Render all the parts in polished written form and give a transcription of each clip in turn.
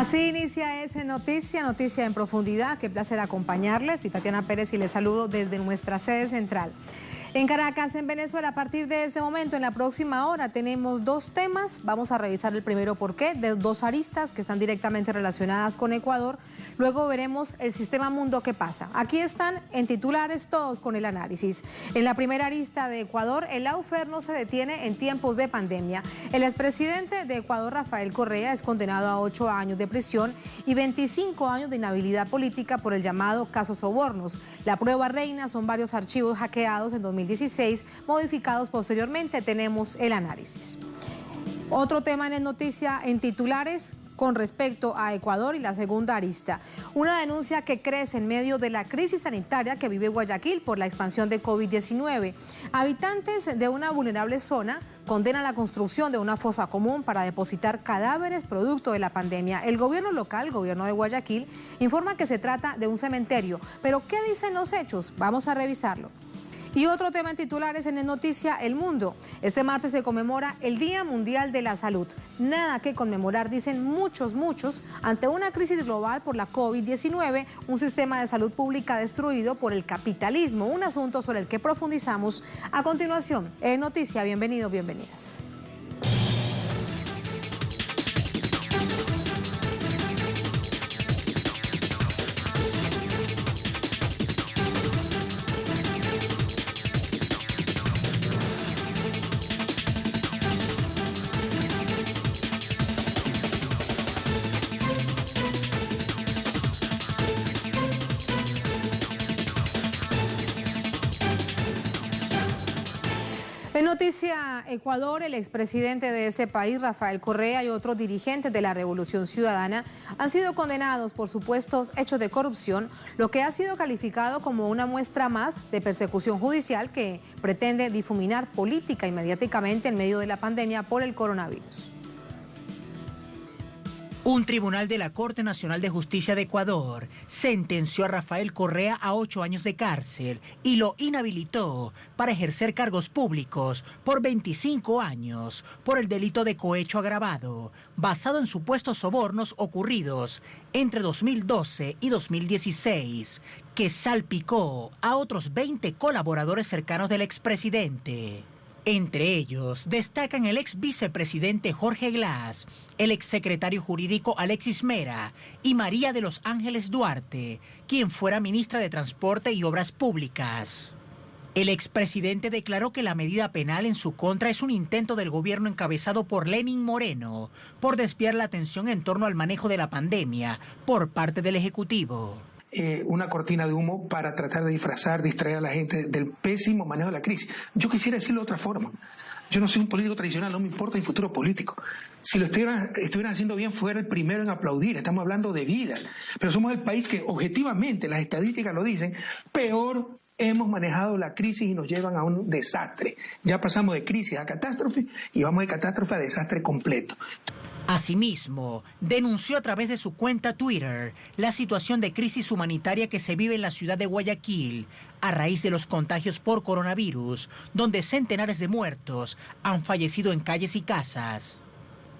Así inicia ese Noticia en Profundidad. Qué placer acompañarles. Soy Tatiana Pérez y les saludo desde nuestra sede central. En Caracas, en Venezuela, a partir de este momento, en la próxima hora, tenemos dos temas. Vamos a revisar el primero por qué, de dos aristas que están directamente relacionadas con Ecuador. Luego veremos el sistema Mundo ¿Qué pasa? Aquí están en titulares todos con el análisis. En la primera arista de Ecuador, el lawfare no se detiene en tiempos de pandemia. El expresidente de Ecuador, Rafael Correa, es condenado a 8 años de prisión y 25 años de inhabilidad política por el llamado caso Sobornos. La prueba reina son varios archivos hackeados en 2016, modificados posteriormente. Tenemos el análisis. Otro tema en el Noticia en titulares con respecto a Ecuador y la segunda arista. Una denuncia que crece en medio de la crisis sanitaria que vive Guayaquil por la expansión de COVID-19. Habitantes de una vulnerable zona condenan la construcción de una fosa común para depositar cadáveres producto de la pandemia. El gobierno local, el gobierno de Guayaquil, informa que se trata de un cementerio. Pero ¿qué dicen los hechos? Vamos a revisarlo. Y otro tema en titulares en el Noticia El Mundo. Este martes se conmemora el Día Mundial de la Salud. Nada que conmemorar, dicen muchos, ante una crisis global por la COVID-19, un sistema de salud pública destruido por el capitalismo, un asunto sobre el que profundizamos a continuación. En Noticia, bienvenidos, bienvenidas. En Noticia Ecuador, el expresidente de este país, Rafael Correa, y otros dirigentes de la Revolución Ciudadana han sido condenados por supuestos hechos de corrupción, lo que ha sido calificado como una muestra más de persecución judicial que pretende difuminar política y mediáticamente en medio de la pandemia por el coronavirus. Un tribunal de la Corte Nacional de Justicia de Ecuador sentenció a Rafael Correa a 8 años de cárcel y lo inhabilitó para ejercer cargos públicos por 25 años por el delito de cohecho agravado, basado en supuestos sobornos ocurridos entre 2012 y 2016, que salpicó a otros 20 colaboradores cercanos del expresidente. Entre ellos destacan el ex vicepresidente Jorge Glass, el exsecretario jurídico Alexis Mera y María de los Ángeles Duarte, quien fuera ministra de Transporte y Obras Públicas. El expresidente declaró que la medida penal en su contra es un intento del gobierno encabezado por Lenín Moreno por desviar la atención en torno al manejo de la pandemia por parte del Ejecutivo. Una cortina de humo para tratar de disfrazar, distraer a la gente del pésimo manejo de la crisis. Yo quisiera decirlo de otra forma. Yo no soy un político tradicional, no me importa mi futuro político. Si lo estuvieran haciendo bien, fuera el primero en aplaudir. Estamos hablando de vidas. Pero somos el país que objetivamente, las estadísticas lo dicen, peor hemos manejado la crisis y nos llevan a un desastre. Ya pasamos de crisis a catástrofe y vamos de catástrofe a desastre completo. Asimismo, denunció a través de su cuenta Twitter la situación de crisis humanitaria que se vive en la ciudad de Guayaquil a raíz de los contagios por coronavirus, donde centenares de muertos han fallecido en calles y casas.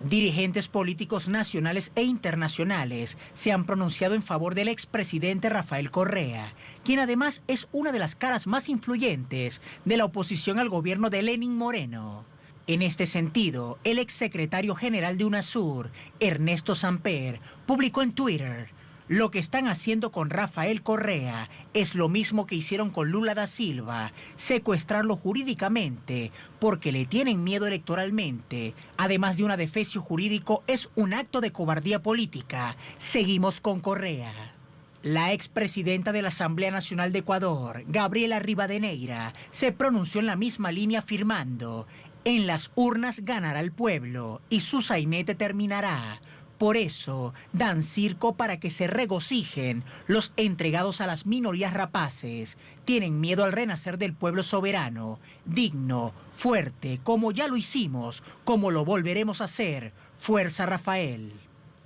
Dirigentes políticos nacionales e internacionales se han pronunciado en favor del expresidente Rafael Correa, quien además es una de las caras más influyentes de la oposición al gobierno de Lenín Moreno. En este sentido, el exsecretario general de UNASUR, Ernesto Samper, publicó en Twitter: "Lo que están haciendo con Rafael Correa es lo mismo que hicieron con Lula da Silva, secuestrarlo jurídicamente porque le tienen miedo electoralmente. Además de un adefesio jurídico, es un acto de cobardía política. Seguimos con Correa". La expresidenta de la Asamblea Nacional de Ecuador, Gabriela Rivadeneira, se pronunció en la misma línea afirmando: "En las urnas ganará el pueblo y su sainete terminará. Por eso dan circo para que se regocijen los entregados a las minorías rapaces. Tienen miedo al renacer del pueblo soberano, digno, fuerte, como ya lo hicimos, como lo volveremos a hacer. Fuerza, Rafael".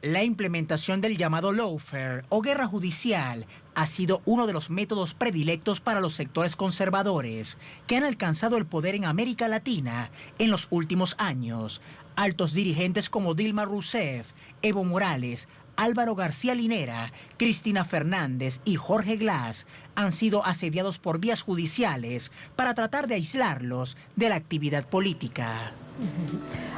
La implementación del llamado lawfare o guerra judicial ha sido uno de los métodos predilectos para los sectores conservadores que han alcanzado el poder en América Latina en los últimos años. Altos dirigentes como Dilma Rousseff, Evo Morales, Álvaro García Linera, Cristina Fernández y Jorge Glass han sido asediados por vías judiciales para tratar de aislarlos de la actividad política.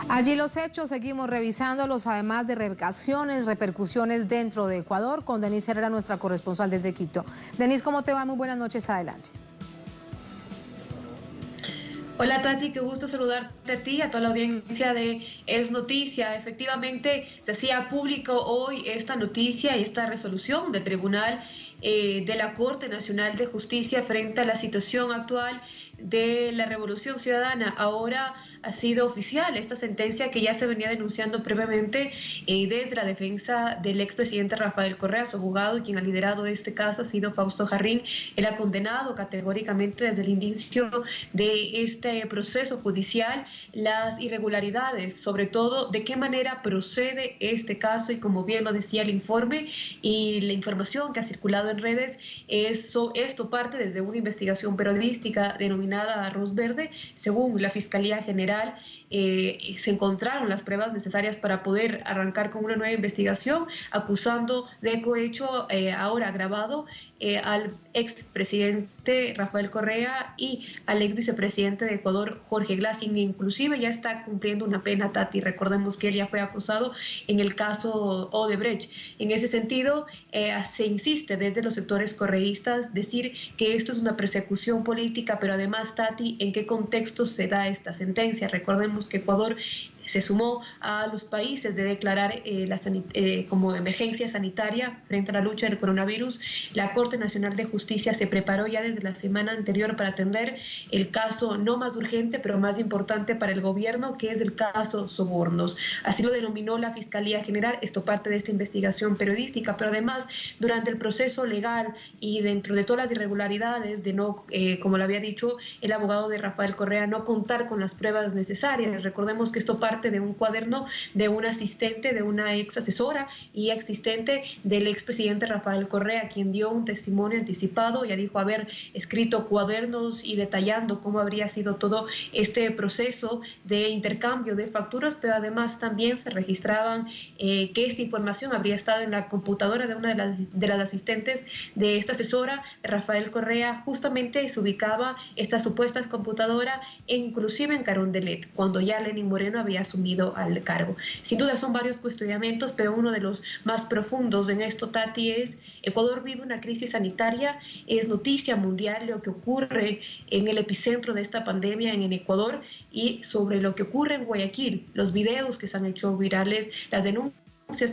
Allí los hechos, seguimos revisándolos, además de repercusiones dentro de Ecuador, con Denise Herrera, nuestra corresponsal desde Quito. Denise, ¿cómo te va? Muy buenas noches, adelante. Hola Tati, qué gusto saludarte a ti y a toda la audiencia de Es Noticia. Efectivamente, se hacía público hoy esta noticia y esta resolución del Tribunal de la Corte Nacional de Justicia frente a la situación actual de la Revolución Ciudadana. Ahora ha sido oficial esta sentencia que ya se venía denunciando previamente desde la defensa del expresidente Rafael Correa, su abogado, y quien ha liderado este caso ha sido Fausto Jarrín. Él ha condenado categóricamente desde el inicio de este proceso judicial las irregularidades, sobre todo de qué manera procede este caso, y como bien lo decía el informe y la información que ha circulado en redes, esto parte desde una investigación periodística denominada Arroz Verde. Según la Fiscalía General, se encontraron las pruebas necesarias para poder arrancar con una nueva investigación, acusando de cohecho ahora agravado al expresidente Rafael Correa y al ex vicepresidente de Ecuador, Jorge Glass, quien inclusive ya está cumpliendo una pena, Tati. Recordemos que él ya fue acusado en el caso Odebrecht. En ese sentido, se insiste desde los sectores correístas decir que esto es una persecución política, pero además, Tati, ¿en qué contexto se da esta sentencia? Recordemos que Ecuador se sumó a los países de declarar como emergencia sanitaria frente a la lucha del coronavirus. La Corte Nacional de Justicia se preparó ya desde la semana anterior para atender el caso no más urgente, pero más importante para el gobierno, que es el caso sobornos. Así lo denominó la Fiscalía General. Esto parte de esta investigación periodística, pero además, durante el proceso legal y dentro de todas las irregularidades de no, como lo había dicho el abogado de Rafael Correa, no contar con las pruebas necesarias. Recordemos que esto parte de un cuaderno de un asistente, de una ex asesora y asistente del expresidente Rafael Correa, quien dio un testimonio anticipado. Ya dijo haber escrito cuadernos y detallando cómo habría sido todo este proceso de intercambio de facturas, pero además también se registraban que esta información habría estado en la computadora de una de las asistentes de esta asesora de Rafael Correa. Justamente se ubicaba esta supuesta computadora inclusive en Carondelet, cuando ya Lenín Moreno había asumido al cargo. Sin duda son varios cuestionamientos, pero uno de los más profundos en esto, Tati, es Ecuador vive una crisis sanitaria. Es noticia mundial lo que ocurre en el epicentro de esta pandemia en Ecuador, y sobre lo que ocurre en Guayaquil, los videos que se han hecho virales, las denuncias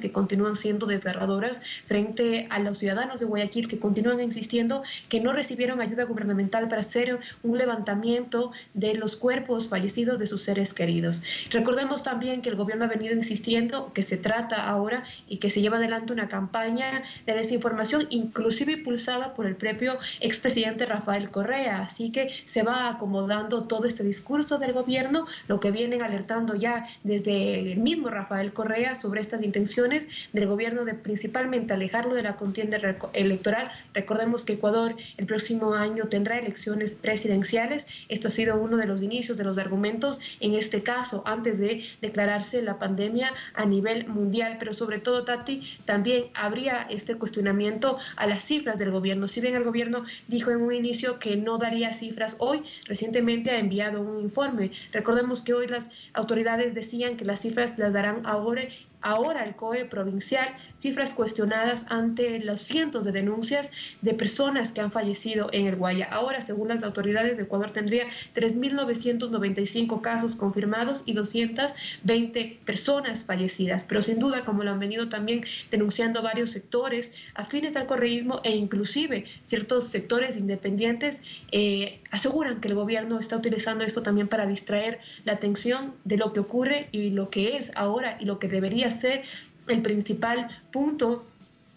que continúan siendo desgarradoras frente a los ciudadanos de Guayaquil, que continúan insistiendo que no recibieron ayuda gubernamental para hacer un levantamiento de los cuerpos fallecidos de sus seres queridos. Recordemos también que el gobierno ha venido insistiendo que se trata ahora y que se lleva adelante una campaña de desinformación, inclusive impulsada por el propio expresidente Rafael Correa. Así que se va acomodando todo este discurso del gobierno, lo que vienen alertando ya desde el mismo Rafael Correa sobre estas intenciones del gobierno de principalmente alejarlo de la contienda electoral. Recordemos que Ecuador el próximo año tendrá elecciones presidenciales. Esto ha sido uno de los inicios de los argumentos en este caso, antes de declararse la pandemia a nivel mundial. Pero sobre todo, Tati, también habría este cuestionamiento a las cifras del gobierno. Si bien el gobierno dijo en un inicio que no daría cifras, hoy recientemente ha enviado un informe. Recordemos que hoy las autoridades decían que las cifras las darán ahora el COE provincial, cifras cuestionadas ante los cientos de denuncias de personas que han fallecido en el Guaya. Ahora, según las autoridades de Ecuador, tendría 3.995 casos confirmados y 220 personas fallecidas. Pero sin duda, como lo han venido también denunciando varios sectores afines al correísmo e inclusive ciertos sectores independientes, aseguran que el gobierno está utilizando esto también para distraer la atención de lo que ocurre y lo que es ahora y lo que debería ser el principal punto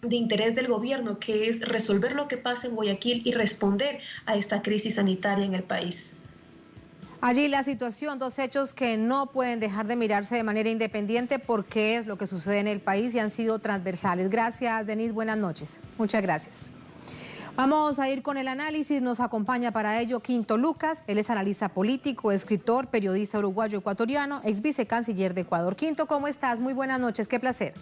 de interés del gobierno, que es resolver lo que pasa en Guayaquil y responder a esta crisis sanitaria en el país. Allí la situación, dos hechos que no pueden dejar de mirarse de manera independiente porque es lo que sucede en el país y han sido transversales. Gracias, Denise, buenas noches. Muchas gracias. Vamos a ir con el análisis, nos acompaña para ello Quinto Lucas, él es analista político, escritor, periodista uruguayo ecuatoriano, ex vicecanciller de Ecuador. Quinto, ¿cómo estás? Muy buenas noches, qué placer.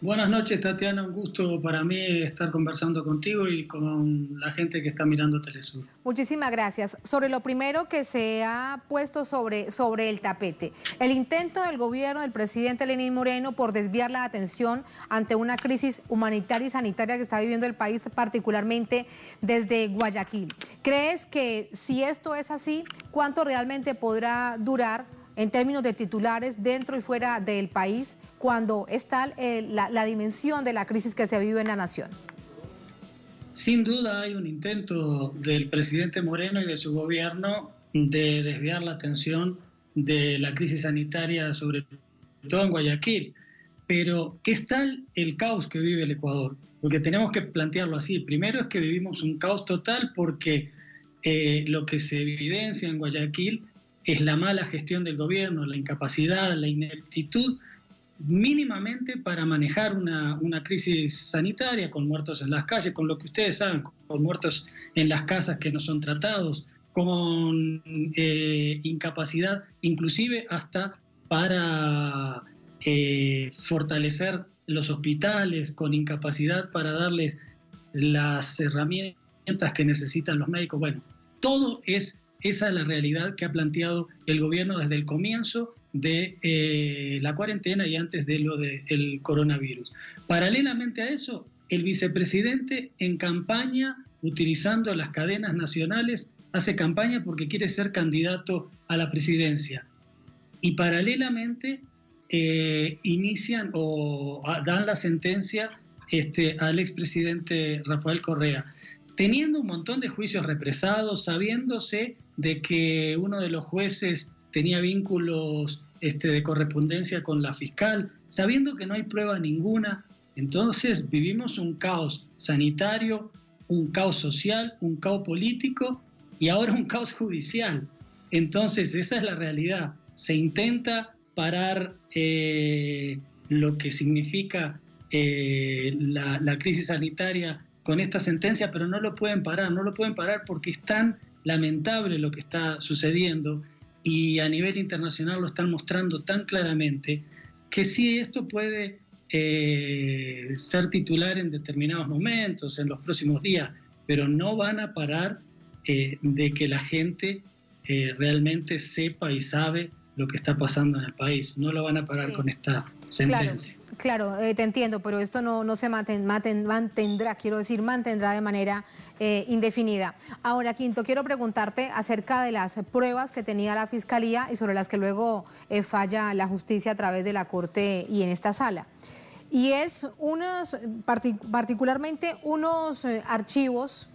Buenas noches, Tatiana. Un gusto para mí estar conversando contigo y con la gente que está mirando Telesur. Muchísimas gracias. Sobre lo primero que se ha puesto sobre el tapete, el intento del gobierno del presidente Lenín Moreno por desviar la atención ante una crisis humanitaria y sanitaria que está viviendo el país, particularmente desde Guayaquil. ¿Crees que si esto es así, cuánto realmente podrá durar en términos de titulares dentro y fuera del país cuando está la dimensión de la crisis que se vive en la nación? Sin duda hay un intento del presidente Moreno y de su gobierno de desviar la atención de la crisis sanitaria, sobre todo en Guayaquil. Pero ¿qué es tal el caos que vive el Ecuador? Porque tenemos que plantearlo así. Primero es que vivimos un caos total porque lo que se evidencia en Guayaquil es la mala gestión del gobierno, la incapacidad, la ineptitud mínimamente para manejar una crisis sanitaria con muertos en las calles, con lo que ustedes saben, con muertos en las casas que no son tratados, con incapacidad inclusive hasta para fortalecer los hospitales, con incapacidad para darles las herramientas que necesitan los médicos. Bueno, esa es la realidad que ha planteado el gobierno desde el comienzo de la cuarentena y antes de lo del coronavirus. Paralelamente a eso, el vicepresidente en campaña, utilizando las cadenas nacionales, hace campaña porque quiere ser candidato a la presidencia. Y paralelamente inician o dan la sentencia al expresidente Rafael Correa, teniendo un montón de juicios represados, sabiéndose de que uno de los jueces tenía vínculos de correspondencia con la fiscal, sabiendo que no hay prueba ninguna. Entonces vivimos un caos sanitario, un caos social, un caos político y ahora un caos judicial. Entonces esa es la realidad. Se intenta parar lo que significa la crisis sanitaria con esta sentencia, pero no lo pueden parar porque es tan lamentable lo que está sucediendo y a nivel internacional lo están mostrando tan claramente que sí, esto puede ser titular en determinados momentos, en los próximos días, pero no van a parar de que la gente realmente sepa y sabe lo que está pasando en el país. No lo van a parar con esta sentencia. Claro, te entiendo, pero esto no se mantendrá de manera indefinida. Ahora, Quinto, quiero preguntarte acerca de las pruebas que tenía la Fiscalía y sobre las que luego falla la justicia a través de la Corte y en esta sala. Y es particularmente unos archivos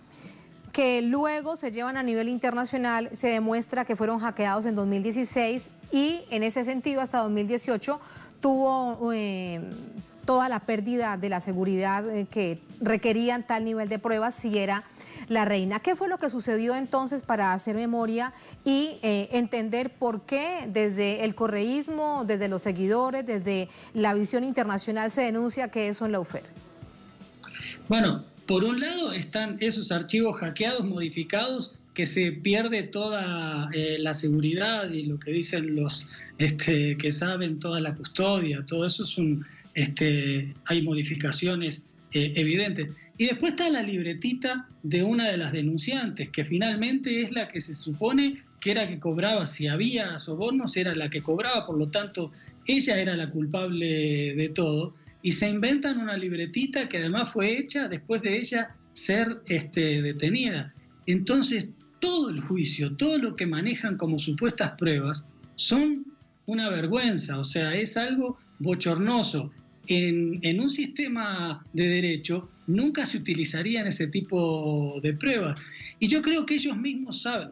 que luego se llevan a nivel internacional. Se demuestra que fueron hackeados en 2016 y en ese sentido hasta 2018 tuvo toda la pérdida de la seguridad que requerían tal nivel de pruebas si era la reina. ¿Qué fue lo que sucedió entonces para hacer memoria y entender por qué desde el correísmo, desde los seguidores, desde la visión internacional se denuncia que eso en la UFER? Bueno, por un lado están esos archivos hackeados, modificados, que se pierde toda la seguridad y lo que dicen los que saben, toda la custodia, todo eso hay modificaciones evidentes. Y después está la libretita de una de las denunciantes, que finalmente es la que se supone que era que cobraba, si había sobornos era la que cobraba, por lo tanto ella era la culpable de todo, y se inventan una libretita que además fue hecha después de ella ser detenida. Entonces todo el juicio, todo lo que manejan como supuestas pruebas son una vergüenza, o sea, es algo bochornoso. En un sistema de derecho nunca se utilizarían ese tipo de pruebas. Y yo creo que ellos mismos saben,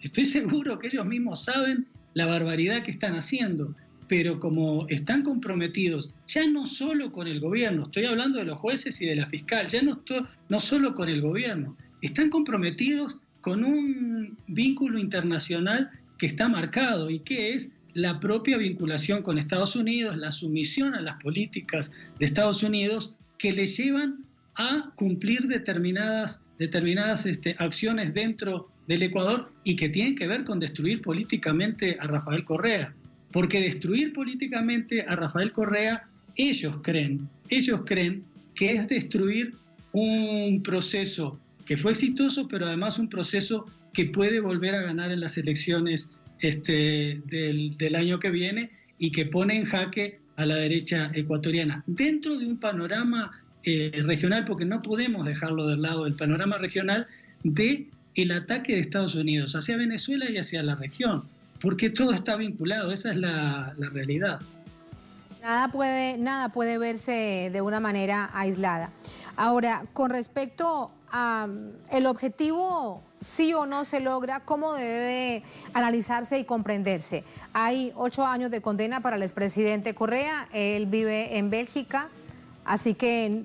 estoy seguro que ellos mismos saben la barbaridad que están haciendo, pero como están comprometidos, ya no solo con el gobierno, estoy hablando de los jueces y de la fiscal, ya no solo con el gobierno, están comprometidos con un vínculo internacional que está marcado y que es la propia vinculación con Estados Unidos, la sumisión a las políticas de Estados Unidos que les llevan a cumplir determinadas acciones dentro del Ecuador y que tienen que ver con destruir políticamente a Rafael Correa. Porque destruir políticamente a Rafael Correa ellos creen que es destruir un proceso que fue exitoso, pero además un proceso que puede volver a ganar en las elecciones del año que viene y que pone en jaque a la derecha ecuatoriana. Dentro de un panorama regional, porque no podemos dejarlo del lado del panorama regional, de el ataque de Estados Unidos hacia Venezuela y hacia la región, porque todo está vinculado, esa es la realidad. Nada puede verse de una manera aislada. Ahora, con respecto a el objetivo, sí o no se logra, ¿cómo debe analizarse y comprenderse? Hay 8 años de condena para el expresidente Correa, él vive en Bélgica, así que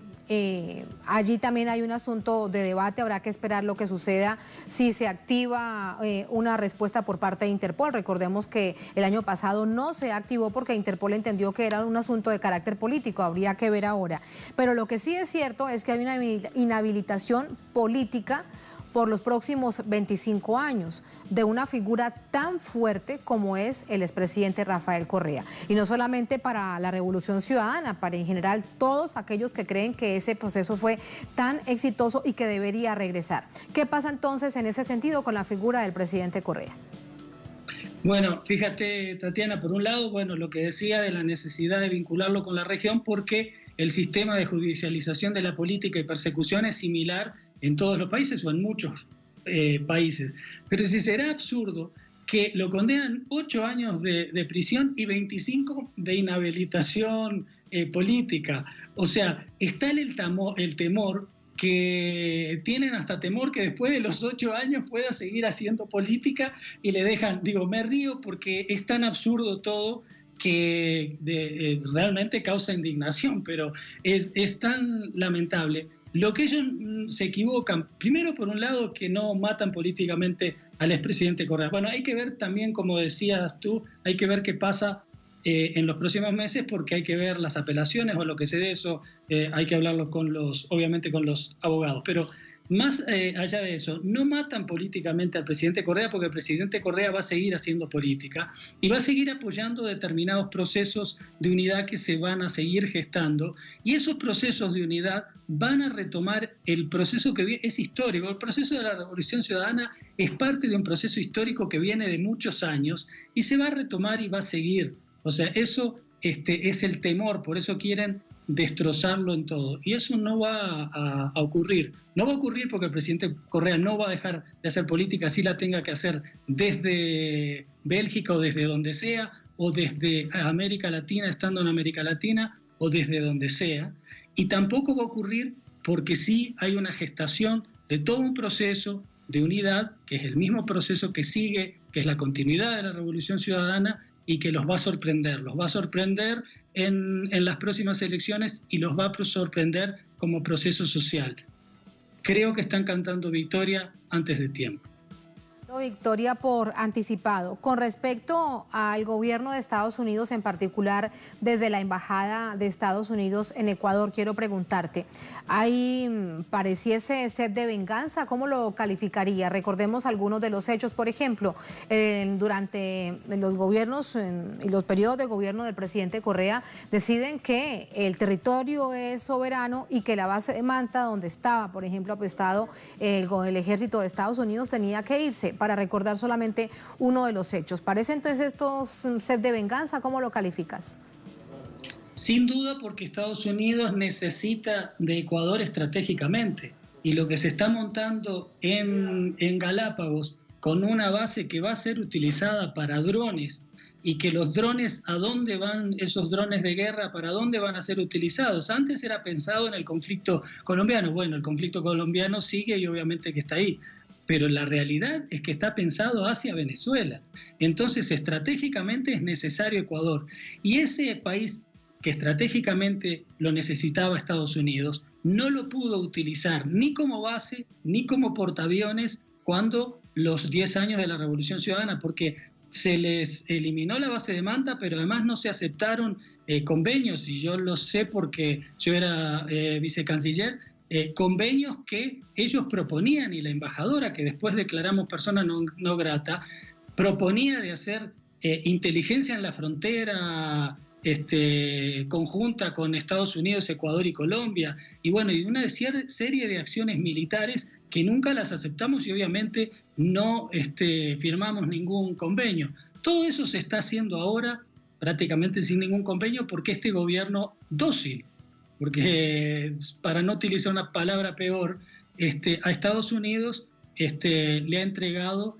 allí también hay un asunto de debate, habrá que esperar lo que suceda si se activa una respuesta por parte de Interpol. Recordemos que el año pasado no se activó porque Interpol entendió que era un asunto de carácter político, habría que ver ahora. Pero lo que sí es cierto es que hay una inhabilitación política por los próximos 25 años de una figura tan fuerte como es el expresidente Rafael Correa. Y no solamente para la Revolución Ciudadana, para en general todos aquellos que creen que ese proceso fue tan exitoso y que debería regresar. ¿Qué pasa entonces en ese sentido con la figura del presidente Correa? Bueno, fíjate, Tatiana, por un lado, bueno, lo que decía de la necesidad de vincularlo con la región, porque el sistema de judicialización de la política y persecución es similar en todos los países o en muchos países. Pero si será absurdo que lo condenan 8 años de prisión y 25 de inhabilitación política. O sea, está el temor que tienen hasta temor que después de los 8 años pueda seguir haciendo política y le dejan, me río porque es tan absurdo todo que realmente causa indignación, pero es tan lamentable. Lo que ellos se equivocan, primero por un lado que no matan políticamente al expresidente Correa. Bueno, hay que ver también, como decías tú, hay que ver qué pasa en los próximos meses, porque hay que ver las apelaciones o lo que se dé eso, hay que hablarlo obviamente con los abogados. Pero más allá de eso, no matan políticamente al presidente Correa porque el presidente Correa va a seguir haciendo política y va a seguir apoyando determinados procesos de unidad que se van a seguir gestando, y esos procesos de unidad van a retomar el proceso que es histórico. El proceso de la Revolución Ciudadana es parte de un proceso histórico que viene de muchos años y se va a retomar y va a seguir. O sea, eso es el temor, por eso quieren destrozarlo en todo. Y eso no va a ocurrir. No va a ocurrir porque el presidente Correa no va a dejar de hacer política, así la tenga que hacer desde Bélgica o desde donde sea, o desde América Latina, estando en América Latina, o desde donde sea. Y tampoco va a ocurrir porque sí hay una gestación de todo un proceso de unidad, que es el mismo proceso que sigue, que es la continuidad de la Revolución Ciudadana, y que los va a sorprender en las próximas elecciones y los va a sorprender como proceso social. Creo que están cantando victoria antes de tiempo. Victoria por anticipado. Con respecto al gobierno de Estados Unidos, en particular desde la Embajada de Estados Unidos en Ecuador, quiero preguntarte, ¿hay pareciese sed de venganza? ¿Cómo lo calificaría? Recordemos algunos de los hechos, por ejemplo, durante los gobiernos y los periodos de gobierno del presidente Correa, deciden que el territorio es soberano y que la base de Manta, donde estaba, por ejemplo, apestado el ejército de Estados Unidos, tenía que irse, para recordar solamente uno de los hechos. ¿Parece entonces esto sed de venganza? ¿Cómo lo calificas? Sin duda, porque Estados Unidos necesita de Ecuador estratégicamente, y lo que se está montando en Galápagos con una base que va a ser utilizada para drones, y que los drones, ¿a dónde van esos drones de guerra? ¿Para dónde van a ser utilizados? Antes era pensado en el conflicto colombiano. Bueno, el conflicto colombiano sigue y obviamente que está ahí, pero la realidad es que está pensado hacia Venezuela. Entonces, estratégicamente es necesario Ecuador. Y ese país que estratégicamente lo necesitaba Estados Unidos, no lo pudo utilizar ni como base, ni como portaaviones cuando los 10 años de la Revolución Ciudadana, porque se les eliminó la base de Manta, pero además no se aceptaron convenios, y yo lo sé porque yo era vicecanciller, convenios que ellos proponían, y la embajadora, que después declaramos persona no grata, proponía de hacer inteligencia en la frontera conjunta con Estados Unidos, Ecuador y Colombia, y bueno, y una serie de acciones militares que nunca las aceptamos y obviamente no firmamos ningún convenio. Todo eso se está haciendo ahora prácticamente sin ningún convenio porque este gobierno dócil, porque para no utilizar una palabra peor, a Estados Unidos le ha entregado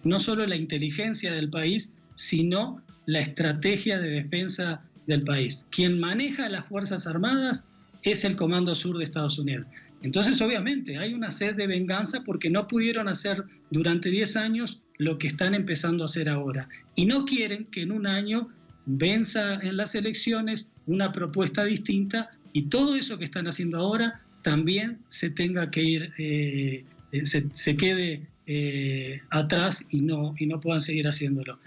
no solo la inteligencia del país, sino la estrategia de defensa del país. Quien maneja las Fuerzas Armadas es el Comando Sur de Estados Unidos. Entonces, obviamente, hay una sed de venganza porque no pudieron hacer durante 10 años lo que están empezando a hacer ahora. Y no quieren que en un año venza en las elecciones una propuesta distinta y todo eso que están haciendo ahora también se tenga que ir, se quede atrás y no puedan seguir haciéndolo.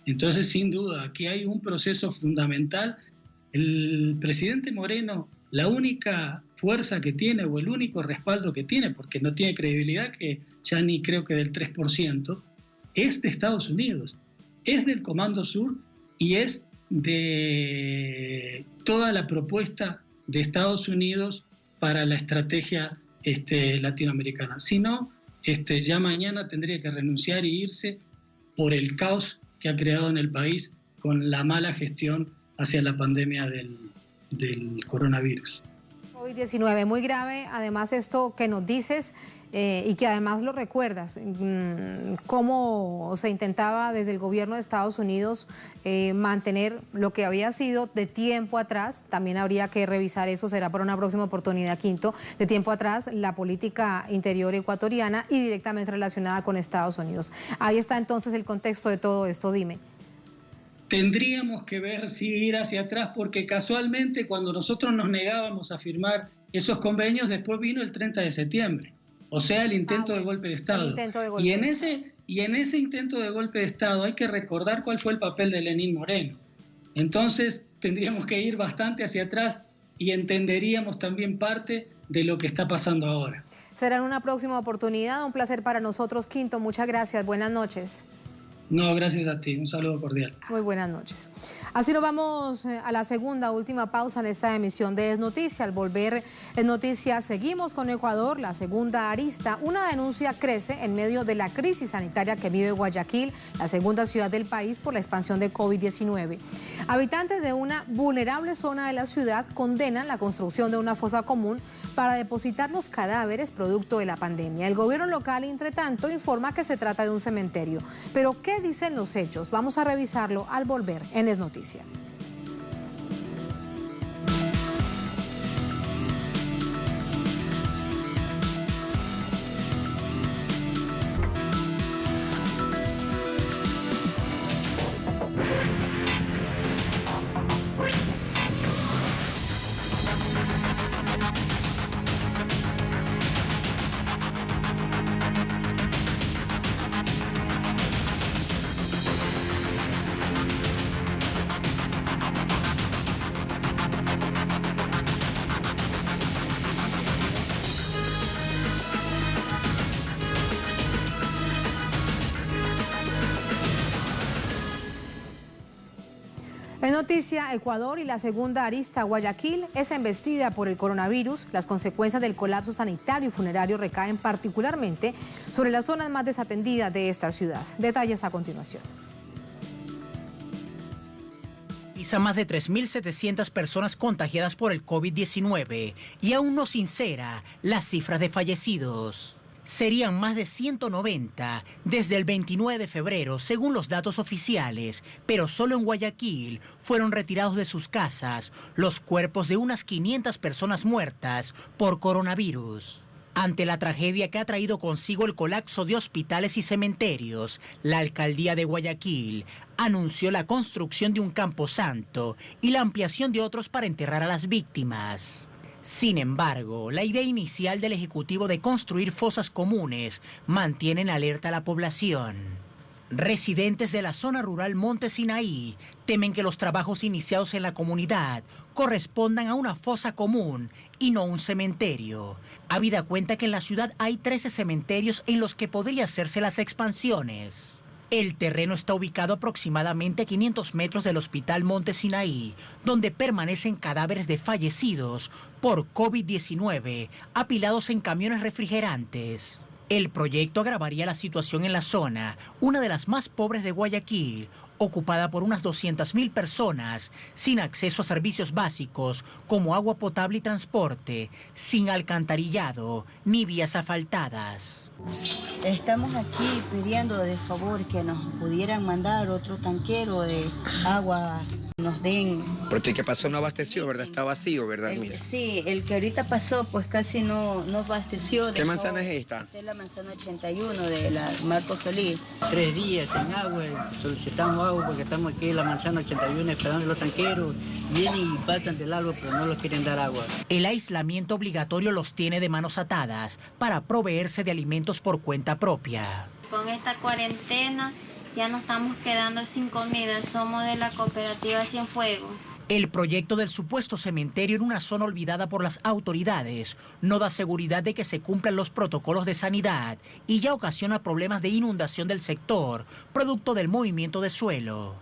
Entonces, sin duda, aquí hay un proceso fundamental. El presidente Moreno, la única fuerza que tiene o el único respaldo que tiene, porque no tiene credibilidad, que ya ni creo que del 3%, es de Estados Unidos, es del Comando Sur y es de toda la propuesta de Estados Unidos para la estrategia latinoamericana. Si no, ya mañana tendría que renunciar y irse por el caos que ha creado en el país con la mala gestión hacia la pandemia del coronavirus. COVID-19, muy grave, además esto que nos dices y que además lo recuerdas, cómo se intentaba desde el gobierno de Estados Unidos mantener lo que había sido de tiempo atrás, también habría que revisar eso, será para una próxima oportunidad, Quinto, de tiempo atrás la política interior ecuatoriana y directamente relacionada con Estados Unidos. Ahí está entonces el contexto de todo esto, dime. Tendríamos que ver si ir hacia atrás, porque casualmente cuando nosotros nos negábamos a firmar esos convenios, después vino el 30 de septiembre, o sea, el intento de golpe de Estado. Y en ese intento de golpe de Estado hay que recordar cuál fue el papel de Lenín Moreno. Entonces tendríamos que ir bastante hacia atrás y entenderíamos también parte de lo que está pasando ahora. Será en una próxima oportunidad, un placer para nosotros, Quinto, muchas gracias, buenas noches. No, gracias a ti. Un saludo cordial. Muy buenas noches. Así nos vamos a la segunda, última pausa en esta emisión de Es Noticia. Al volver Es Noticia, seguimos con Ecuador, la segunda arista. Una denuncia crece en medio de la crisis sanitaria que vive Guayaquil, la segunda ciudad del país por la expansión de COVID-19. Habitantes de una vulnerable zona de la ciudad condenan la construcción de una fosa común para depositar los cadáveres producto de la pandemia. El gobierno local, entre tanto, informa que se trata de un cementerio. Pero, ¿qué dicen los hechos? Vamos a revisarlo al volver en Es Noticia. En noticia, Ecuador y la segunda arista, Guayaquil, es embestida por el coronavirus. Las consecuencias del colapso sanitario y funerario recaen particularmente sobre las zonas más desatendidas de esta ciudad. Detalles a continuación. Más de 3.700 personas contagiadas por el COVID-19 y aún no sincera las cifras de fallecidos. Serían más de 190 desde el 29 de febrero, según los datos oficiales, pero solo en Guayaquil fueron retirados de sus casas los cuerpos de unas 500 personas muertas por coronavirus. Ante la tragedia que ha traído consigo el colapso de hospitales y cementerios, la alcaldía de Guayaquil anunció la construcción de un camposanto y la ampliación de otros para enterrar a las víctimas. Sin embargo, la idea inicial del Ejecutivo de construir fosas comunes mantiene en alerta a la población. Residentes de la zona rural Monte Sinaí temen que los trabajos iniciados en la comunidad correspondan a una fosa común y no un cementerio. Habida cuenta que en la ciudad hay 13 cementerios en los que podría hacerse las expansiones. El terreno está ubicado aproximadamente a 500 metros del Hospital Monte Sinaí, donde permanecen cadáveres de fallecidos por COVID-19 apilados en camiones refrigerantes. El proyecto agravaría la situación en la zona, una de las más pobres de Guayaquil, ocupada por unas 200.000 personas, sin acceso a servicios básicos como agua potable y transporte, sin alcantarillado ni vías asfaltadas. Estamos aquí pidiendo de favor que nos pudieran mandar otro tanquero de agua, nos den... Porque el que pasó no abasteció, ¿verdad? Está vacío, ¿verdad? Sí, el que ahorita pasó pues casi no abasteció. ¿Qué manzana es esta? Esta es la manzana 81 de la Marco Solís. 3 días sin agua, solicitamos agua porque estamos aquí en la manzana 81 esperando los tanqueros. Vienen y pasan del agua pero no los quieren dar agua. El aislamiento obligatorio los tiene de manos atadas para proveerse de alimentos por cuenta propia. Con esta cuarentena ya nos estamos quedando sin comida, somos de la cooperativa Cienfuegos. El proyecto del supuesto cementerio en una zona olvidada por las autoridades no da seguridad de que se cumplan los protocolos de sanidad y ya ocasiona problemas de inundación del sector, producto del movimiento de suelo.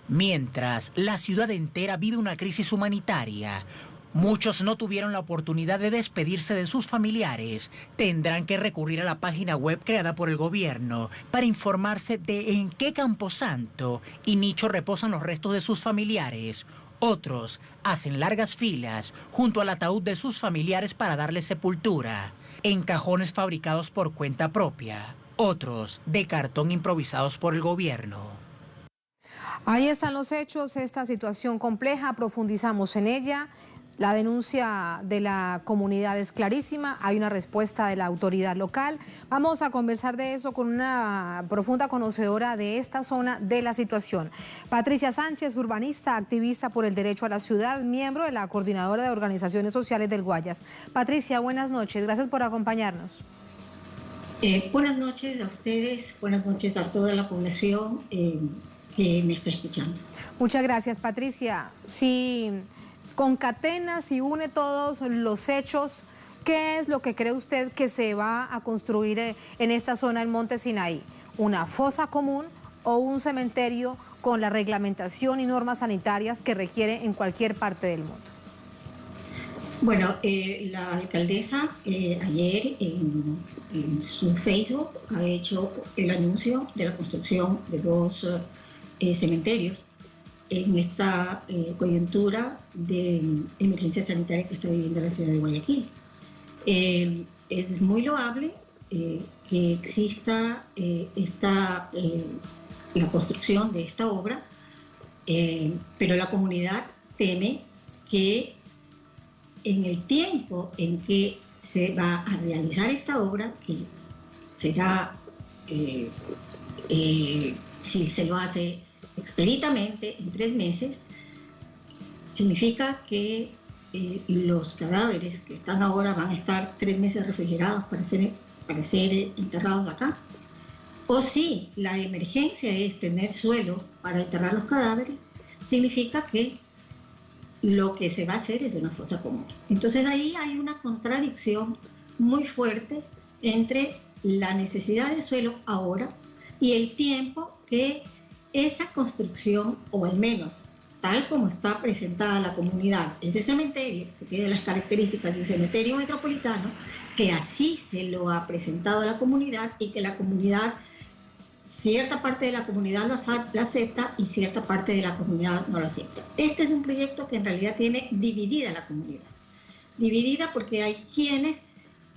Mientras, la ciudad entera vive una crisis humanitaria. Muchos no tuvieron la oportunidad de despedirse de sus familiares. Tendrán que recurrir a la página web creada por el gobierno para informarse de en qué camposanto y nicho reposan los restos de sus familiares. Otros hacen largas filas junto al ataúd de sus familiares para darle sepultura, en cajones fabricados por cuenta propia. Otros de cartón improvisados por el gobierno. Ahí están los hechos, esta situación compleja, profundizamos en ella. La denuncia de la comunidad es clarísima, hay una respuesta de la autoridad local. Vamos a conversar de eso con una profunda conocedora de esta zona, de la situación. Patricia Sánchez, urbanista, activista por el derecho a la ciudad, miembro de la Coordinadora de Organizaciones Sociales del Guayas. Patricia, buenas noches, gracias por acompañarnos. Buenas noches a ustedes, buenas noches a toda la población que me está escuchando. Muchas gracias, Patricia. Si concatena, si une todos los hechos, ¿qué es lo que cree usted que se va a construir en esta zona del Monte Sinaí? ¿Una fosa común o un cementerio con la reglamentación y normas sanitarias que requiere en cualquier parte del mundo? Bueno, la alcaldesa ayer en su Facebook ha hecho el anuncio de la construcción de 2 cementerios en esta coyuntura de emergencia sanitaria que está viviendo la ciudad de Guayaquil. Es muy loable que exista la construcción de esta obra, pero la comunidad teme que en el tiempo en que se va a realizar esta obra, que será, si se lo hace expeditamente en 3 meses, significa que los cadáveres que están ahora van a estar 3 meses refrigerados para ser enterrados acá. O si la emergencia es tener suelo para enterrar los cadáveres, significa que lo que se va a hacer es una fosa común. Entonces ahí hay una contradicción muy fuerte entre la necesidad de suelo ahora y el tiempo que esa construcción, o al menos tal como está presentada a la comunidad, ese cementerio que tiene las características de un cementerio metropolitano, que así se lo ha presentado a la comunidad y que la comunidad, cierta parte de la comunidad lo acepta y cierta parte de la comunidad no lo acepta. Este es un proyecto que en realidad tiene dividida la comunidad. Dividida porque hay quienes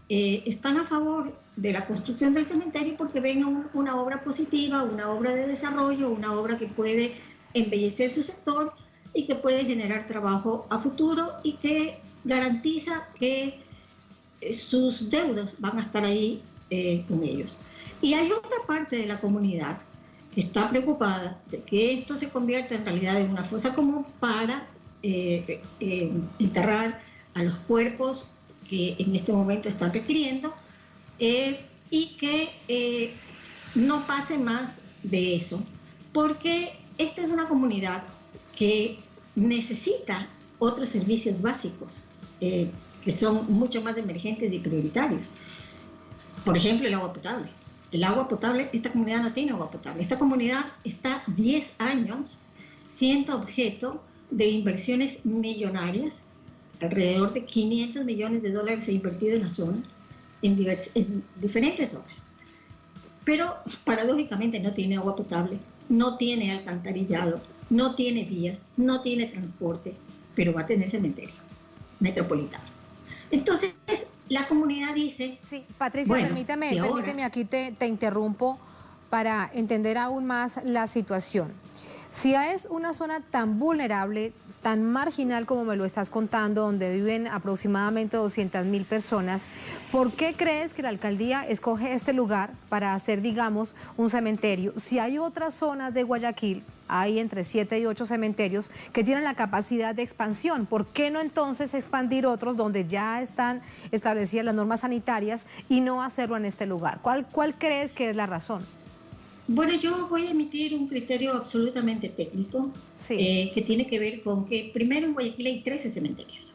están a favor de la construcción del cementerio porque ven una obra positiva, una obra de desarrollo, una obra que puede embellecer su sector y que puede generar trabajo a futuro y que garantiza que sus deudos van a estar ahí con ellos. Y hay otra parte de la comunidad que está preocupada de que esto se convierta en realidad en una fosa común para enterrar a los cuerpos que en este momento están requiriendo y que no pase más de eso, porque esta es una comunidad que necesita otros servicios básicos que son mucho más emergentes y prioritarios. Por ejemplo, el agua potable. el agua potable, esta comunidad no tiene agua potable. Esta comunidad está 10 años siendo objeto de inversiones millonarias. Alrededor de $500 millones se ha invertido en la zona, en diferentes obras. Pero paradójicamente no tiene agua potable, no tiene alcantarillado, no tiene vías, no tiene transporte, pero va a tener cementerio metropolitano. Entonces, la comunidad dice... Sí, Patricia, bueno, permíteme, aquí te interrumpo para entender aún más la situación. Si es una zona tan vulnerable, tan marginal como me lo estás contando, donde viven aproximadamente 200.000 personas, ¿por qué crees que la alcaldía escoge este lugar para hacer, digamos, un cementerio? Si hay otras zonas de Guayaquil, hay entre 7 y 8 cementerios que tienen la capacidad de expansión, ¿por qué no entonces expandir otros donde ya están establecidas las normas sanitarias y no hacerlo en este lugar? ¿Cuál crees que es la razón? Bueno, yo voy a emitir un criterio absolutamente técnico, sí, que tiene que ver con que primero en Guayaquil hay 13 cementerios,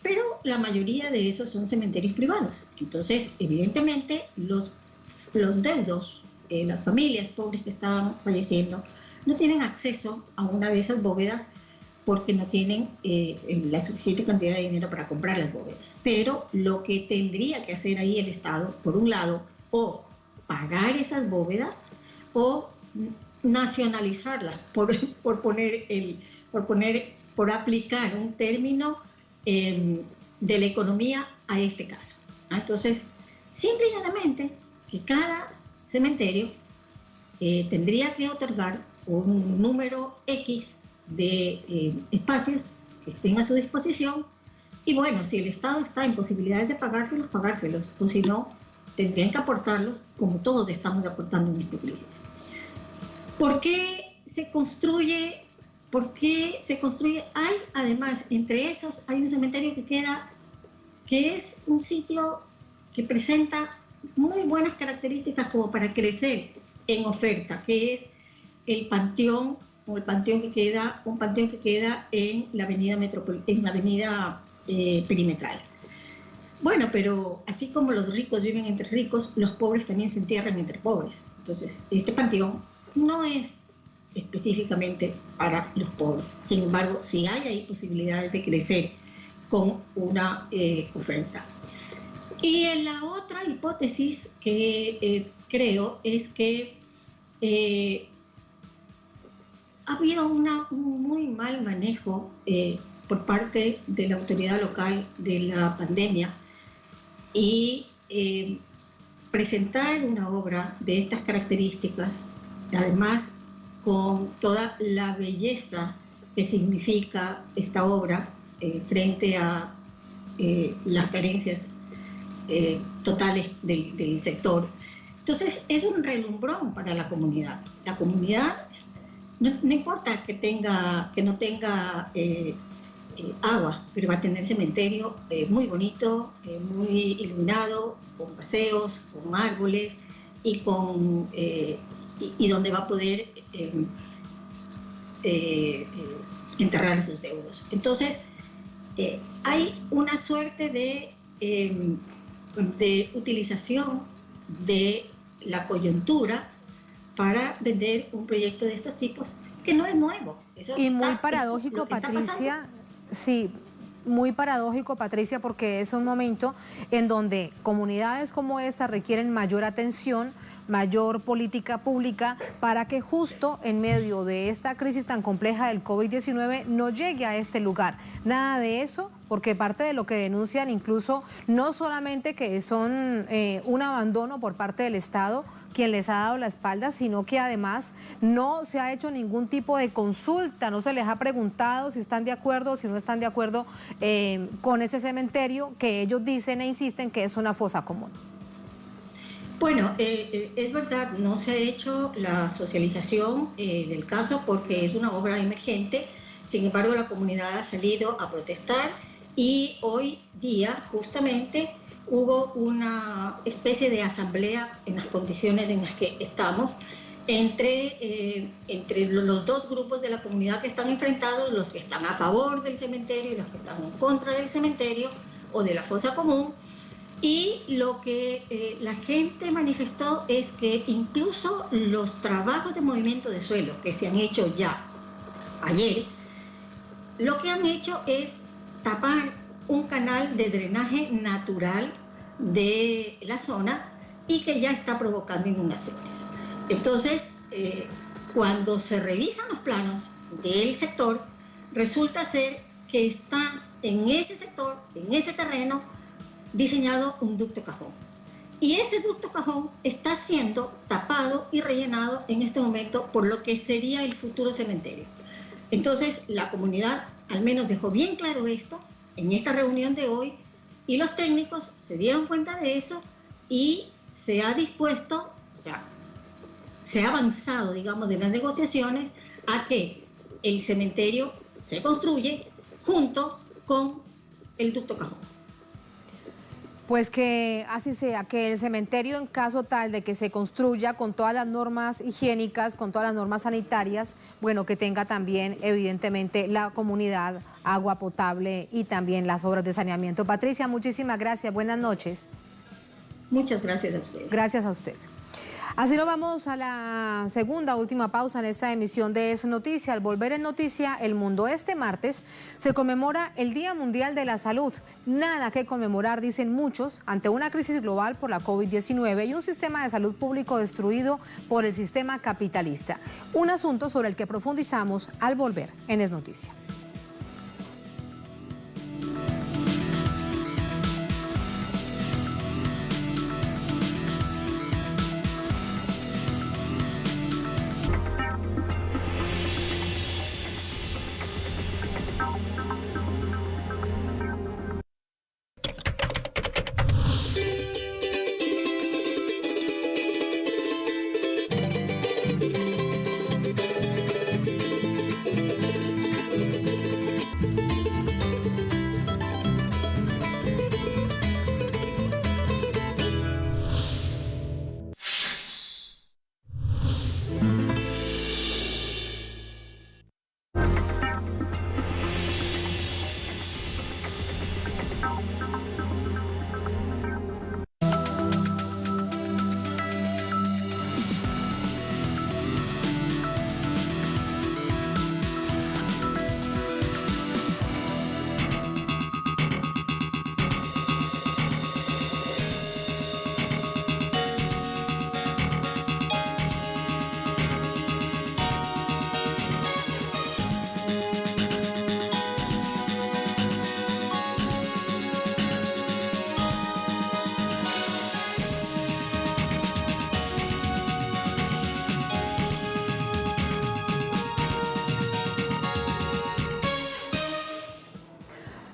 pero la mayoría de esos son cementerios privados. Entonces, evidentemente, los deudos, las familias pobres que estaban falleciendo, no tienen acceso a una de esas bóvedas porque no tienen la suficiente cantidad de dinero para comprar las bóvedas. Pero lo que tendría que hacer ahí el Estado, por un lado, o pagar esas bóvedas o nacionalizarlas, por aplicar un término de la economía a este caso. Entonces, simple y llanamente, que cada cementerio tendría que otorgar un número X de espacios que estén a su disposición, y bueno, si el Estado está en posibilidades de pagárselos, o si no, tendrían que aportarlos como todos estamos aportando en esta crisis. ¿Por qué se construye? Hay, además, entre esos, hay un cementerio que es un sitio que presenta muy buenas características como para crecer en oferta, que es el panteón, un panteón que queda en la avenida perimetral. Bueno, pero así como los ricos viven entre ricos, los pobres también se entierran entre pobres. Entonces, este panteón no es específicamente para los pobres. Sin embargo, sí hay ahí posibilidades de crecer con una oferta. Y en la otra hipótesis que creo es que ha habido un muy mal manejo por parte de la autoridad local de la pandemia, y presentar una obra de estas características, además con toda la belleza que significa esta obra frente a las carencias totales del sector. Entonces es un relumbrón para la comunidad. La comunidad no importa que no tenga agua, pero va a tener cementerio muy bonito, muy iluminado, con paseos, con árboles y donde va a poder enterrar a sus deudos. Entonces, hay una suerte de utilización de la coyuntura para vender un proyecto de estos tipos que no es nuevo. Y muy paradójico, Patricia. Sí, muy paradójico, Patricia, porque es un momento en donde comunidades como esta requieren mayor atención, mayor política pública para que justo en medio de esta crisis tan compleja del COVID-19 no llegue a este lugar. Nada de eso, porque parte de lo que denuncian incluso no solamente que son un abandono por parte del Estado, quien les ha dado la espalda, sino que además no se ha hecho ningún tipo de consulta, no se les ha preguntado si están de acuerdo o si no están de acuerdo con ese cementerio que ellos dicen e insisten que es una fosa común. Bueno, es verdad, no se ha hecho la socialización del caso porque es una obra emergente. Sin embargo, la comunidad ha salido a protestar y hoy día justamente hubo una especie de asamblea en las condiciones en las que estamos entre los dos grupos de la comunidad que están enfrentados, los que están a favor del cementerio y los que están en contra del cementerio o de la fosa común. Y lo que la gente manifestó es que incluso los trabajos de movimiento de suelo que se han hecho ya ayer, lo que han hecho es tapar un canal de drenaje natural de la zona y que ya está provocando inundaciones. Entonces, cuando se revisan los planos del sector, resulta ser que está en ese sector, en ese terreno, diseñado un ducto cajón. Y ese ducto cajón está siendo tapado y rellenado en este momento por lo que sería el futuro cementerio. Entonces, la comunidad al menos dejó bien claro esto en esta reunión de hoy, y los técnicos se dieron cuenta de eso y se ha dispuesto, o sea, se ha avanzado, digamos, en las negociaciones a que el cementerio se construye junto con el ducto cajón. Pues que así sea, que el cementerio, en caso tal de que se construya con todas las normas higiénicas, con todas las normas sanitarias, bueno, que tenga también evidentemente la comunidad agua potable y también las obras de saneamiento. Patricia, muchísimas gracias, buenas noches. Muchas gracias a usted. Gracias a usted. Así nos vamos a la segunda, última pausa en esta emisión de Es Noticia. Al volver en Noticia El Mundo, este martes se conmemora el Día Mundial de la Salud. Nada que conmemorar, dicen muchos, ante una crisis global por la COVID-19 y un sistema de salud público destruido por el sistema capitalista. Un asunto sobre el que profundizamos al volver en Es Noticia.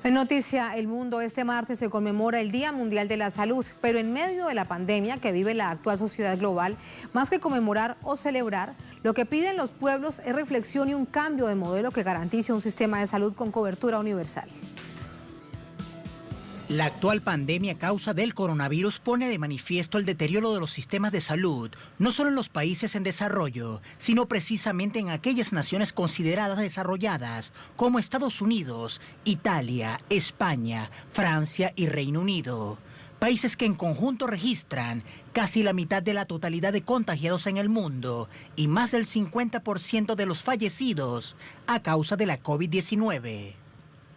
En Noticia El Mundo, este martes se conmemora el Día Mundial de la Salud, pero en medio de la pandemia que vive la actual sociedad global, más que conmemorar o celebrar, lo que piden los pueblos es reflexión y un cambio de modelo que garantice un sistema de salud con cobertura universal. La actual pandemia a causa del coronavirus pone de manifiesto el deterioro de los sistemas de salud, no solo en los países en desarrollo, sino precisamente en aquellas naciones consideradas desarrolladas, como Estados Unidos, Italia, España, Francia y Reino Unido. Países que en conjunto registran casi la mitad de la totalidad de contagiados en el mundo y más del 50% de los fallecidos a causa de la COVID-19.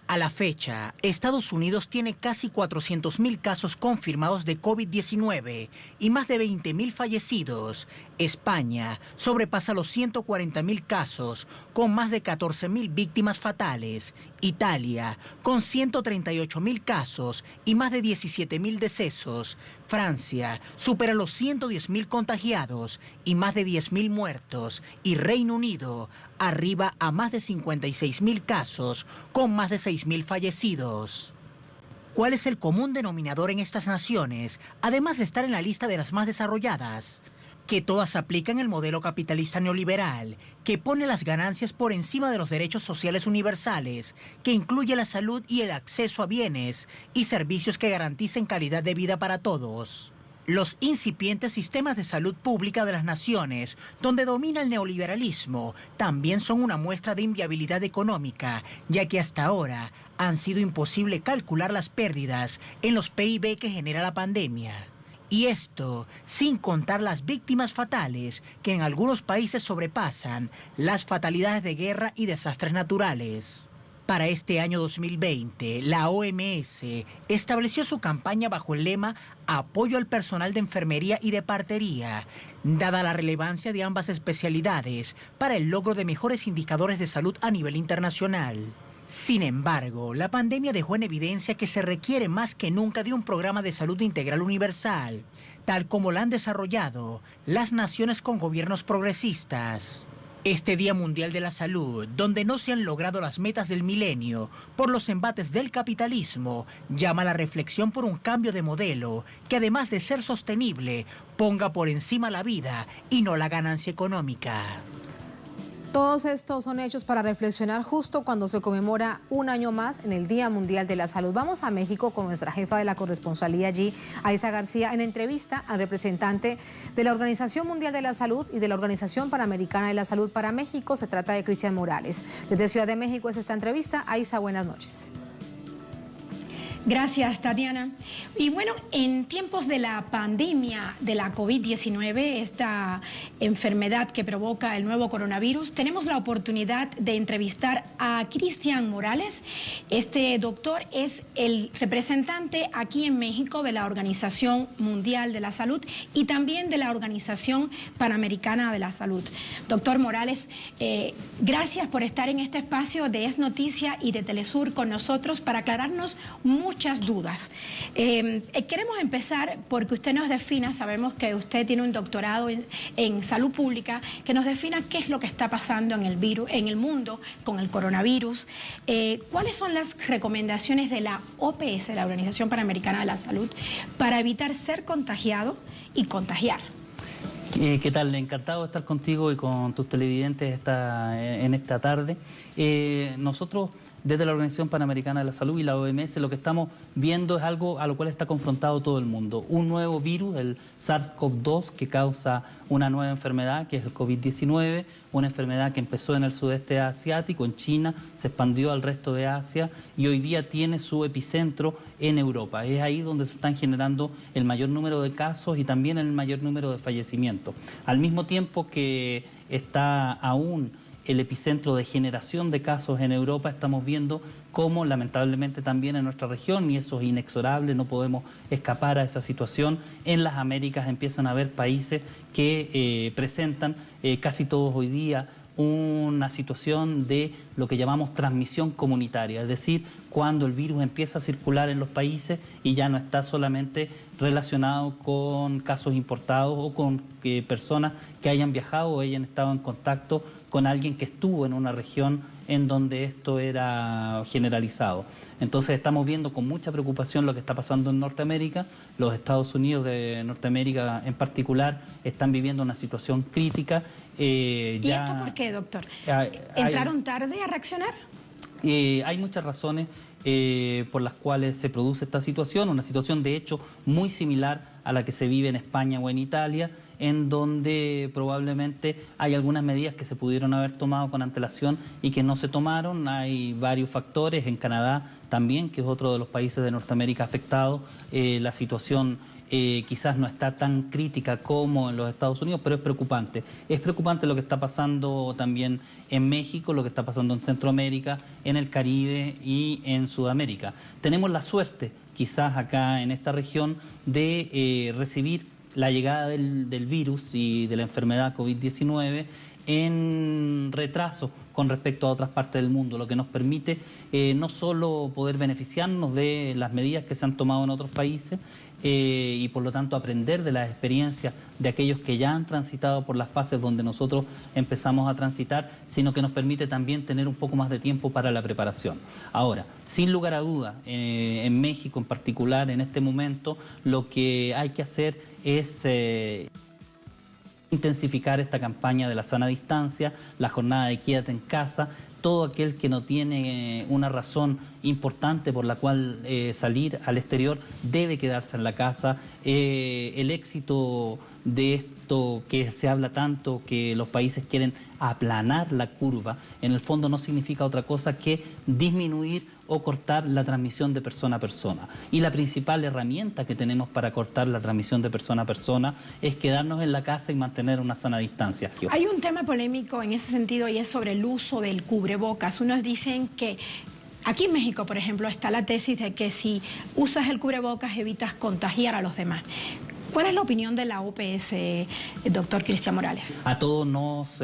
A la fecha, Estados Unidos tiene casi 400.000 casos confirmados de COVID-19 y más de 20.000 fallecidos. España sobrepasa los 140.000 casos, con más de 14.000 víctimas fatales. Italia, con 138.000 casos y más de 17.000 decesos. Francia supera los 110.000 contagiados y más de 10.000 muertos. Y Reino Unido arriba a más de 56.000 casos, con más de 6.000 fallecidos. ¿Cuál es el común denominador en estas naciones, además de estar en la lista de las más desarrolladas? Que todas aplican el modelo capitalista neoliberal, que pone las ganancias por encima de los derechos sociales universales, que incluye la salud y el acceso a bienes y servicios que garanticen calidad de vida para todos. Los incipientes sistemas de salud pública de las naciones, donde domina el neoliberalismo, también son una muestra de inviabilidad económica, ya que hasta ahora han sido imposible calcular las pérdidas en los PIB que genera la pandemia. Y esto sin contar las víctimas fatales que en algunos países sobrepasan las fatalidades de guerra y desastres naturales. Para este año 2020, la OMS estableció su campaña bajo el lema Apoyo al personal de enfermería y de partería, dada la relevancia de ambas especialidades para el logro de mejores indicadores de salud a nivel internacional. Sin embargo, la pandemia dejó en evidencia que se requiere más que nunca de un programa de salud integral universal, tal como lo han desarrollado las naciones con gobiernos progresistas. Este Día Mundial de la Salud, donde no se han logrado las metas del milenio por los embates del capitalismo, llama a la reflexión por un cambio de modelo que, además de ser sostenible, ponga por encima la vida y no la ganancia económica. Todos estos son hechos para reflexionar justo cuando se conmemora un año más en el Día Mundial de la Salud. Vamos a México con nuestra jefa de la corresponsalía allí, Aiza García, en entrevista al representante de la Organización Mundial de la Salud y de la Organización Panamericana de la Salud para México. Se trata de Cristian Morales. Desde Ciudad de México es esta entrevista. Aiza, buenas noches. Gracias, Tatiana. Y bueno, en tiempos de la pandemia de la COVID-19, esta enfermedad que provoca el nuevo coronavirus, tenemos la oportunidad de entrevistar a Cristian Morales. Este doctor es el representante aquí en México de la Organización Mundial de la Salud y también de la Organización Panamericana de la Salud. Doctor Morales, gracias por estar en este espacio de Es Noticia y de Telesur con nosotros para aclararnos muchas dudas. Queremos empezar porque usted nos defina, sabemos que usted tiene un doctorado en salud pública, que nos defina qué es lo que está pasando en el mundo con el coronavirus. ¿Cuáles son las recomendaciones de la OPS, la Organización Panamericana de la Salud, para evitar ser contagiado y contagiar? ¿Qué tal? Encantado de estar contigo y con tus televidentes en esta tarde. Nosotros, desde la Organización Panamericana de la Salud y la OMS, lo que estamos viendo es algo a lo cual está confrontado todo el mundo. Un nuevo virus, el SARS-CoV-2, que causa una nueva enfermedad, que es el COVID-19, una enfermedad que empezó en el sudeste asiático, en China, se expandió al resto de Asia y hoy día tiene su epicentro en Europa. Es ahí donde se están generando el mayor número de casos y también el mayor número de fallecimientos. Al mismo tiempo que está aún el epicentro de generación de casos en Europa, estamos viendo cómo lamentablemente también en nuestra región, y eso es inexorable, no podemos escapar a esa situación, en las Américas empiezan a haber países que presentan casi todos hoy día una situación de lo que llamamos transmisión comunitaria, es decir, cuando el virus empieza a circular en los países y ya no está solamente relacionado con casos importados o con personas que hayan viajado o hayan estado en contacto con alguien que estuvo en una región en donde esto era generalizado. Entonces estamos viendo con mucha preocupación lo que está pasando en Norteamérica. Los Estados Unidos de Norteamérica en particular están viviendo una situación crítica. ¿Y esto por qué, doctor? ¿Entraron tarde a reaccionar? Hay muchas razones por las cuales se produce esta situación, una situación de hecho muy similar a la que se vive en España o en Italia, en donde probablemente hay algunas medidas que se pudieron haber tomado con antelación y que no se tomaron. Hay varios factores, en Canadá también, que es otro de los países de Norteamérica afectados, la situación quizás no está tan crítica como en los Estados Unidos, pero es preocupante. Es preocupante lo que está pasando también en México, lo que está pasando en Centroamérica, en el Caribe y en Sudamérica. Tenemos la suerte, quizás acá en esta región, de recibir la llegada del virus y de la enfermedad COVID-19 en retraso con respecto a otras partes del mundo, lo que nos permite no solo poder beneficiarnos de las medidas que se han tomado en otros países y por lo tanto aprender de las experiencias de aquellos que ya han transitado por las fases donde nosotros empezamos a transitar, sino que nos permite también tener un poco más de tiempo para la preparación. Ahora, sin lugar a duda, en México en particular, en este momento, lo que hay que hacer es intensificar esta campaña de la sana distancia, la jornada de quédate en casa, todo aquel que no tiene una razón importante por la cual salir al exterior debe quedarse en la casa. El éxito de esto que se habla tanto, que los países quieren aplanar la curva, en el fondo no significa otra cosa que disminuir o cortar la transmisión de persona a persona. Y la principal herramienta que tenemos para cortar la transmisión de persona a persona es quedarnos en la casa y mantener una sana distancia. Hay un tema polémico en ese sentido y es sobre el uso del cubrebocas. Unos dicen que aquí en México, por ejemplo, está la tesis de que si usas el cubrebocas evitas contagiar a los demás. ¿Cuál es la opinión de la OPS, doctor Cristian Morales? A todos nos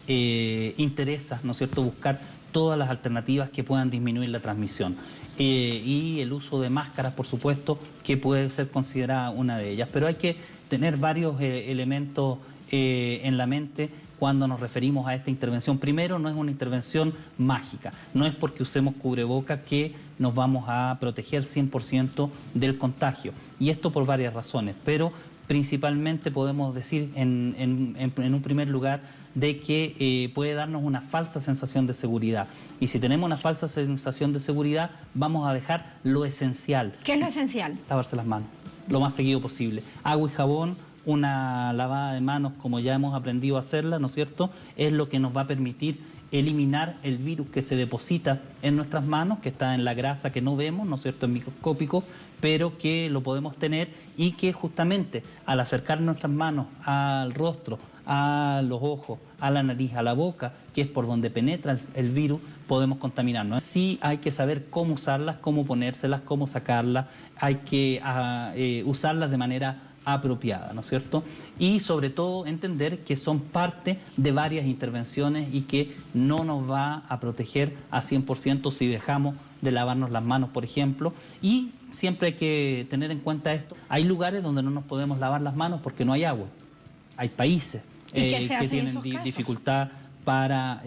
interesa, ¿no es cierto?, buscar todas las alternativas que puedan disminuir la transmisión. Y el uso de máscaras, por supuesto, que puede ser considerada una de ellas. Pero hay que tener varios elementos en la mente cuando nos referimos a esta intervención. Primero, no es una intervención mágica. No es porque usemos cubreboca que nos vamos a proteger 100% del contagio. Y esto por varias razones. Pero principalmente podemos decir en un primer lugar de que puede darnos una falsa sensación de seguridad. Y si tenemos una falsa sensación de seguridad, vamos a dejar lo esencial. ¿Qué es lo esencial? Lavarse las manos, lo más seguido posible. Agua y jabón, una lavada de manos como ya hemos aprendido a hacerla, ¿no es cierto?, es lo que nos va a permitir eliminar el virus que se deposita en nuestras manos, que está en la grasa que no vemos, ¿no es cierto?, en microscópico, pero que lo podemos tener y que justamente al acercar nuestras manos al rostro, a los ojos, a la nariz, a la boca, que es por donde penetra el virus, podemos contaminarnos. Sí hay que saber cómo usarlas, cómo ponérselas, cómo sacarlas, hay que usarlas de manera apropiada, ¿no es cierto? Y sobre todo entender que son parte de varias intervenciones y que no nos va a proteger a 100% si dejamos de lavarnos las manos, por ejemplo. Y siempre hay que tener en cuenta esto. Hay lugares donde no nos podemos lavar las manos porque no hay agua. Hay países que tienen dificultad para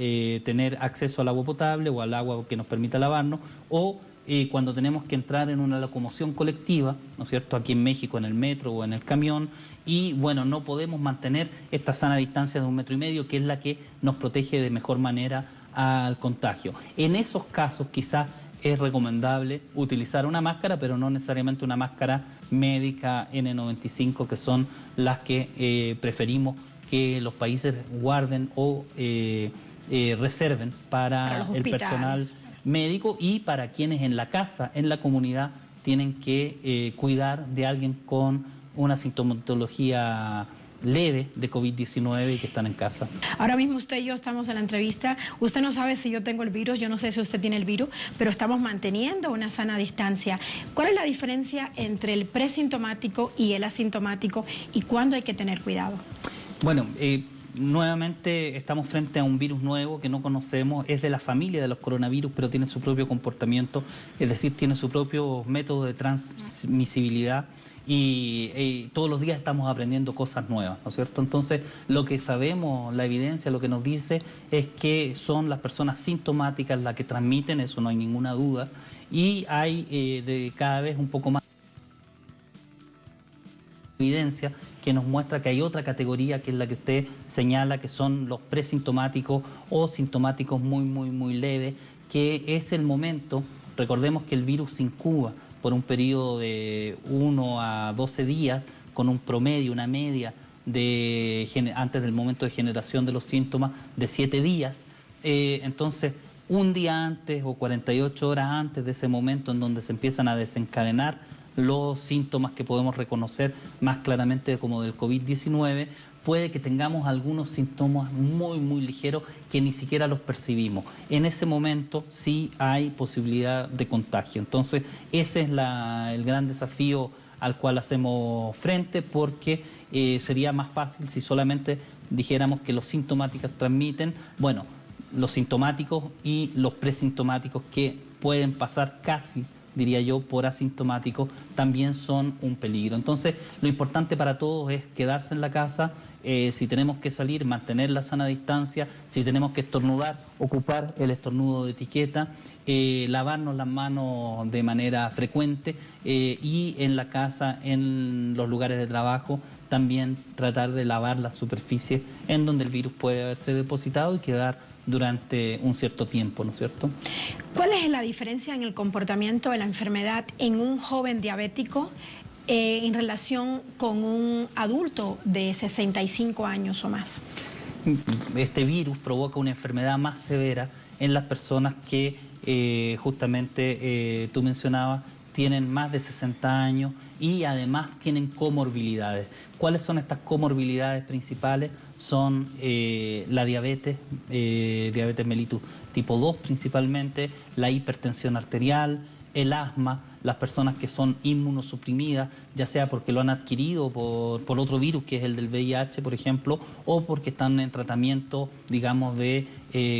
tener acceso al agua potable o al agua que nos permita lavarnos, o cuando tenemos que entrar en una locomoción colectiva, ¿no es cierto?, aquí en México, en el metro o en el camión, y bueno, no podemos mantener esta sana distancia de 1,5 metros, que es la que nos protege de mejor manera al contagio. En esos casos quizás es recomendable utilizar una máscara, pero no necesariamente una máscara médica N95, que son las que preferimos que los países guarden o reserven para el personal médico y para quienes en la casa, en la comunidad, tienen que cuidar de alguien con una sintomatología leve de COVID-19 y que están en casa. Ahora mismo usted y yo estamos en la entrevista. Usted no sabe si yo tengo el virus, yo no sé si usted tiene el virus, pero estamos manteniendo una sana distancia. ¿Cuál es la diferencia entre el presintomático y el asintomático y cuándo hay que tener cuidado? Bueno, nuevamente estamos frente a un virus nuevo que no conocemos, es de la familia de los coronavirus, pero tiene su propio comportamiento, es decir, tiene su propio método de transmisibilidad y todos los días estamos aprendiendo cosas nuevas, ¿no es cierto? Entonces, lo que sabemos, la evidencia, lo que nos dice es que son las personas sintomáticas las que transmiten, eso no hay ninguna duda, y hay de cada vez un poco más evidencia que nos muestra que hay otra categoría, que es la que usted señala, que son los presintomáticos o sintomáticos muy leves, que es el momento, recordemos que el virus se incuba por un periodo de 1 a 12 días, con un promedio, una media, antes del momento de generación de los síntomas, de 7 días. Entonces, un día antes o 48 horas antes de ese momento en donde se empiezan a desencadenar los síntomas que podemos reconocer más claramente como del COVID-19, puede que tengamos algunos síntomas muy ligeros que ni siquiera los percibimos. En ese momento sí hay posibilidad de contagio. Entonces, ese es el gran desafío al cual hacemos frente, porque sería más fácil si solamente dijéramos que los sintomáticos transmiten, bueno, los sintomáticos y los presintomáticos, que pueden pasar casi, diría yo, por asintomáticos, también son un peligro. Entonces, lo importante para todos es quedarse en la casa, si tenemos que salir, mantener la sana distancia, si tenemos que estornudar, ocupar el estornudo de etiqueta, lavarnos las manos de manera frecuente y en la casa, en los lugares de trabajo, también tratar de lavar las superficies en donde el virus puede haberse depositado y quedar durante un cierto tiempo, ¿no es cierto? ¿Cuál es la diferencia en el comportamiento de la enfermedad en un joven diabético en relación con un adulto de 65 años o más? Este virus provoca una enfermedad más severa en las personas que justamente tú mencionabas, tienen más de 60 años y además tienen comorbilidades. ¿Cuáles son estas comorbilidades principales? Son la diabetes, diabetes mellitus tipo 2 principalmente, la hipertensión arterial, el asma, las personas que son inmunosuprimidas, ya sea porque lo han adquirido por otro virus, que es el del VIH, por ejemplo, o porque están en tratamiento, digamos,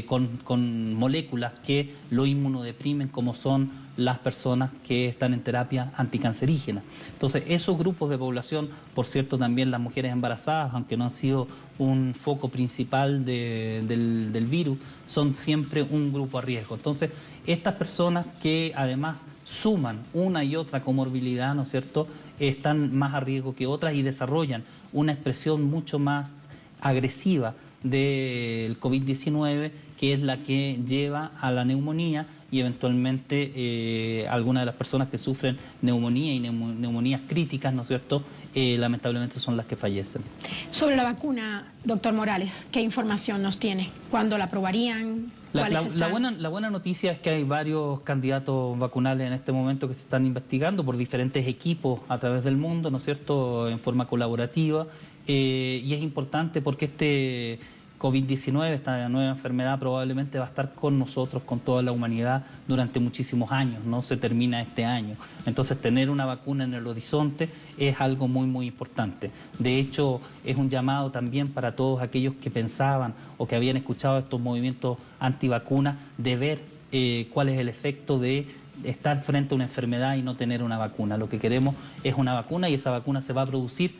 con moléculas que lo inmunodeprimen, como son las personas que están en terapia anticancerígena. Entonces, esos grupos de población, por cierto, también las mujeres embarazadas, aunque no han sido un foco principal del virus, son siempre un grupo a riesgo. Entonces, estas personas que además suman una y otra comorbilidad, ¿no es cierto?, están más a riesgo que otras y desarrollan una expresión mucho más agresiva del COVID-19, que es la que lleva a la neumonía y eventualmente algunas de las personas que sufren neumonía y neumonías críticas, ¿no es cierto?, lamentablemente son las que fallecen. Sobre la vacuna, doctor Morales, ¿qué información nos tiene? ¿Cuándo la aprobarían? La buena noticia es que hay varios candidatos vacunales en este momento que se están investigando por diferentes equipos a través del mundo, ¿no es cierto?, en forma colaborativa, y es importante porque este COVID-19, esta nueva enfermedad, probablemente va a estar con nosotros, con toda la humanidad, durante muchísimos años, no se termina este año. Entonces, tener una vacuna en el horizonte es algo muy, muy importante. De hecho, es un llamado también para todos aquellos que pensaban o que habían escuchado estos movimientos antivacunas, de ver cuál es el efecto de estar frente a una enfermedad y no tener una vacuna. Lo que queremos es una vacuna y esa vacuna se va a producir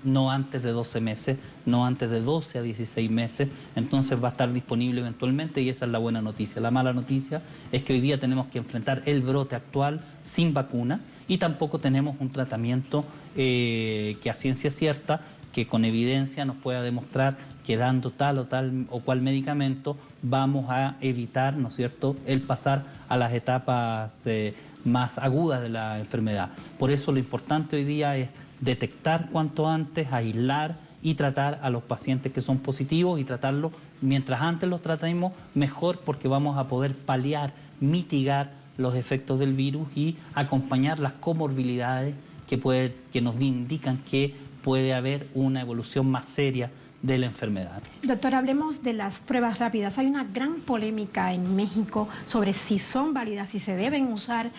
no antes de 12 meses, no antes de 12 a 16 meses, entonces va a estar disponible eventualmente y esa es la buena noticia. La mala noticia es que hoy día tenemos que enfrentar el brote actual sin vacuna y tampoco tenemos un tratamiento que a ciencia cierta, que con evidencia nos pueda demostrar que dando tal o cual medicamento vamos a evitar, ¿no es cierto?, el pasar a las etapas más agudas de la enfermedad. Por eso lo importante hoy día es detectar cuanto antes, aislar y tratar a los pacientes que son positivos y tratarlos mientras antes los tratemos mejor, porque vamos a poder paliar, mitigar los efectos del virus y acompañar las comorbilidades que nos indican que puede haber una evolución más seria de la enfermedad. Doctor, hablemos de las pruebas rápidas. Hay una gran polémica en México sobre si son válidas, si se deben usar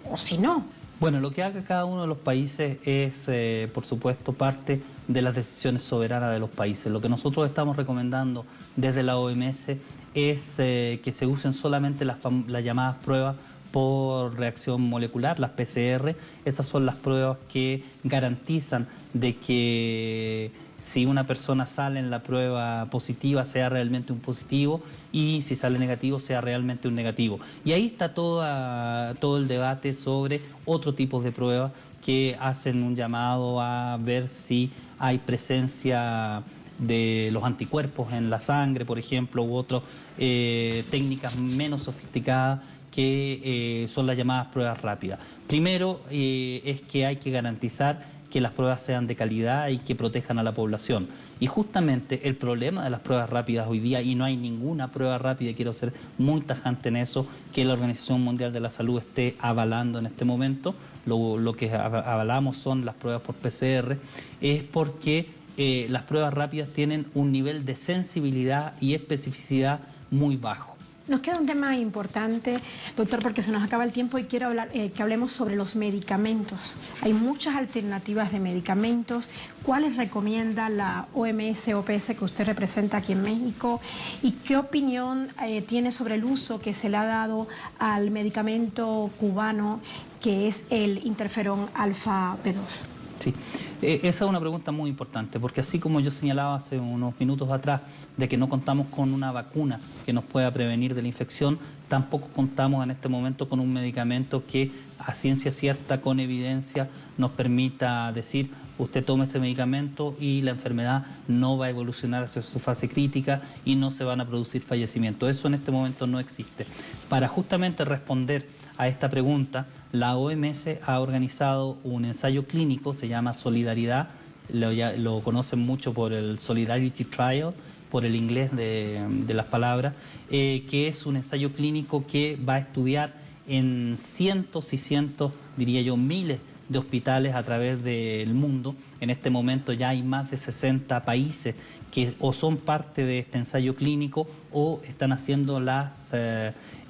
o si no. Bueno, lo que haga cada uno de los países es, por supuesto, parte de las decisiones soberanas de los países. Lo que nosotros estamos recomendando desde la OMS es que se usen solamente las llamadas pruebas por reacción molecular, las PCR. Esas son las pruebas que garantizan de que si una persona sale en la prueba positiva sea realmente un positivo y si sale negativo sea realmente un negativo. Y ahí está todo el debate sobre otro tipo de pruebas que hacen un llamado a ver si hay presencia de los anticuerpos en la sangre, por ejemplo, u otras técnicas menos sofisticadas que son las llamadas pruebas rápidas. Primero es que hay que garantizar que las pruebas sean de calidad y que protejan a la población. Y justamente el problema de las pruebas rápidas hoy día, y no hay ninguna prueba rápida, y quiero ser muy tajante en eso, que la Organización Mundial de la Salud esté avalando en este momento, lo que avalamos son las pruebas por PCR, es porque las pruebas rápidas tienen un nivel de sensibilidad y especificidad muy bajo. Nos queda un tema importante, doctor, porque se nos acaba el tiempo y quiero hablar, que hablemos sobre los medicamentos. Hay muchas alternativas de medicamentos. ¿Cuáles recomienda la OMS-OPS que usted representa aquí en México? ¿Y qué opinión tiene sobre el uso que se le ha dado al medicamento cubano que es el interferón alfa B2? Sí, esa es una pregunta muy importante, porque así como yo señalaba hace unos minutos atrás de que no contamos con una vacuna que nos pueda prevenir de la infección, tampoco contamos en este momento con un medicamento que a ciencia cierta, con evidencia, nos permita decir usted toma este medicamento y la enfermedad no va a evolucionar hacia su fase crítica y no se van a producir fallecimientos. Eso en este momento no existe. Para justamente responder a esta pregunta, la OMS ha organizado un ensayo clínico, se llama Solidaridad, lo conocen mucho por el Solidarity Trial, por el inglés de las palabras, que es un ensayo clínico que va a estudiar en cientos y cientos, diría yo, miles de hospitales a través del mundo. En este momento ya hay más de 60 países que o son parte de este ensayo clínico o están haciendo las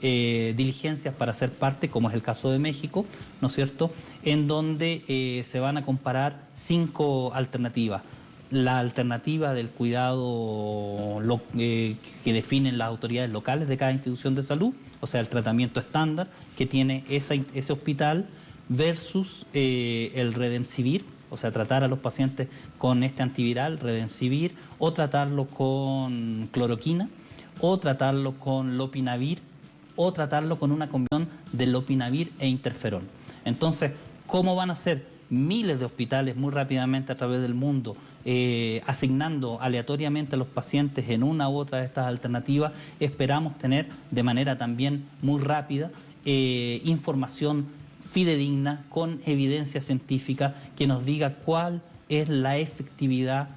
diligencias para ser parte, como es el caso de México, ¿no es cierto?, en donde se van a comparar 5 alternativas. La alternativa del cuidado que definen las autoridades locales de cada institución de salud, o sea, el tratamiento estándar que tiene ese hospital, versus el Redemsivir, o sea, tratar a los pacientes con este antiviral, Redemsivir, o tratarlo con cloroquina, o tratarlo con lopinavir, o tratarlo con una combinación de lopinavir e interferón. Entonces, ¿cómo van a ser miles de hospitales muy rápidamente a través del mundo asignando aleatoriamente a los pacientes en una u otra de estas alternativas? Esperamos tener de manera también muy rápida información fidedigna, con evidencia científica que nos diga cuál es la efectividad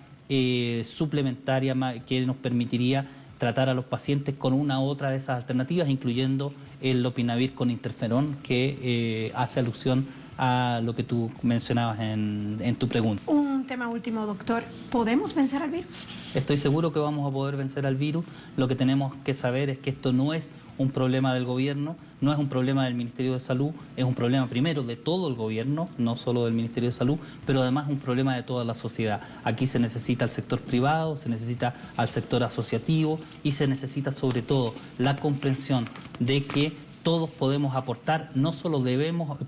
suplementaria que nos permitiría tratar a los pacientes con una u otra de esas alternativas, incluyendo el lopinavir con interferón, que hace alusión a lo que tú mencionabas en tu pregunta. Un tema último, doctor. ¿Podemos vencer al virus? Estoy seguro que vamos a poder vencer al virus. Lo que tenemos que saber es que esto no es un problema del gobierno, no es un problema del Ministerio de Salud, es un problema primero de todo el gobierno, no solo del Ministerio de Salud, pero además es un problema de toda la sociedad. Aquí se necesita al sector privado, se necesita al sector asociativo y se necesita sobre todo la comprensión de que todos podemos aportar, no solo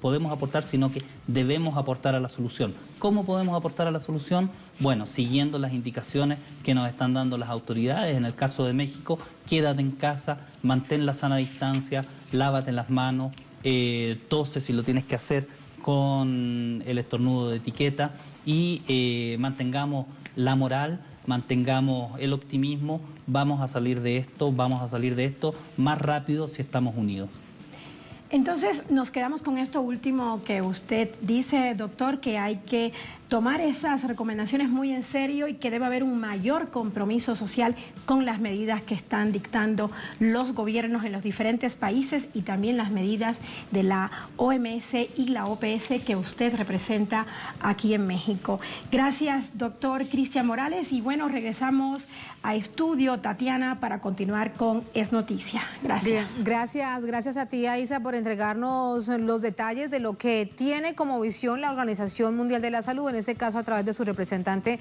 podemos aportar, sino que debemos aportar a la solución. ¿Cómo podemos aportar a la solución? Bueno, siguiendo las indicaciones que nos están dando las autoridades. En el caso de México, quédate en casa, mantén la sana distancia, lávate las manos, tose si lo tienes que hacer con el estornudo de etiqueta y mantengamos la moral, mantengamos el optimismo. Vamos a salir de esto más rápido si estamos unidos. Entonces, nos quedamos con esto último que usted dice, doctor, que hay que tomar esas recomendaciones muy en serio y que debe haber un mayor compromiso social con las medidas que están dictando los gobiernos en los diferentes países y también las medidas de la OMS y la OPS que usted representa aquí en México. Gracias, doctor Cristian Morales. Y bueno, regresamos a estudio, Tatiana, para continuar con Es Noticia. Gracias. Gracias a ti, Aisa, por entregarnos los detalles de lo que tiene como visión la Organización Mundial de la Salud, en este caso a través de su representante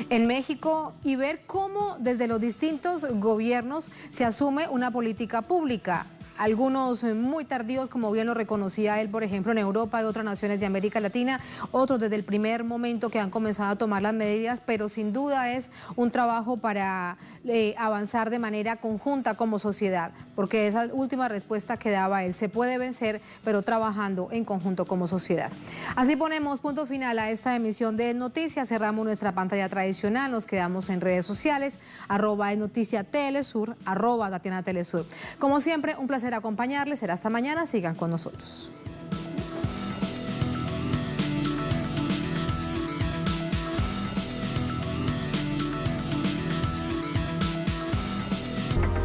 en México, y ver cómo desde los distintos gobiernos se asume una política pública. Algunos muy tardíos, como bien lo reconocía él, por ejemplo, en Europa y otras naciones de América Latina, otros desde el primer momento que han comenzado a tomar las medidas, pero sin duda es un trabajo para avanzar de manera conjunta como sociedad, porque esa última respuesta que daba él, se puede vencer, pero trabajando en conjunto como sociedad. Así ponemos punto final a esta emisión de Noticias, cerramos nuestra pantalla tradicional, nos quedamos en redes sociales, @NoticiaTelesur, @Tatiana Telesur. Como siempre, un placer acompañarles, será hasta mañana, sigan con nosotros.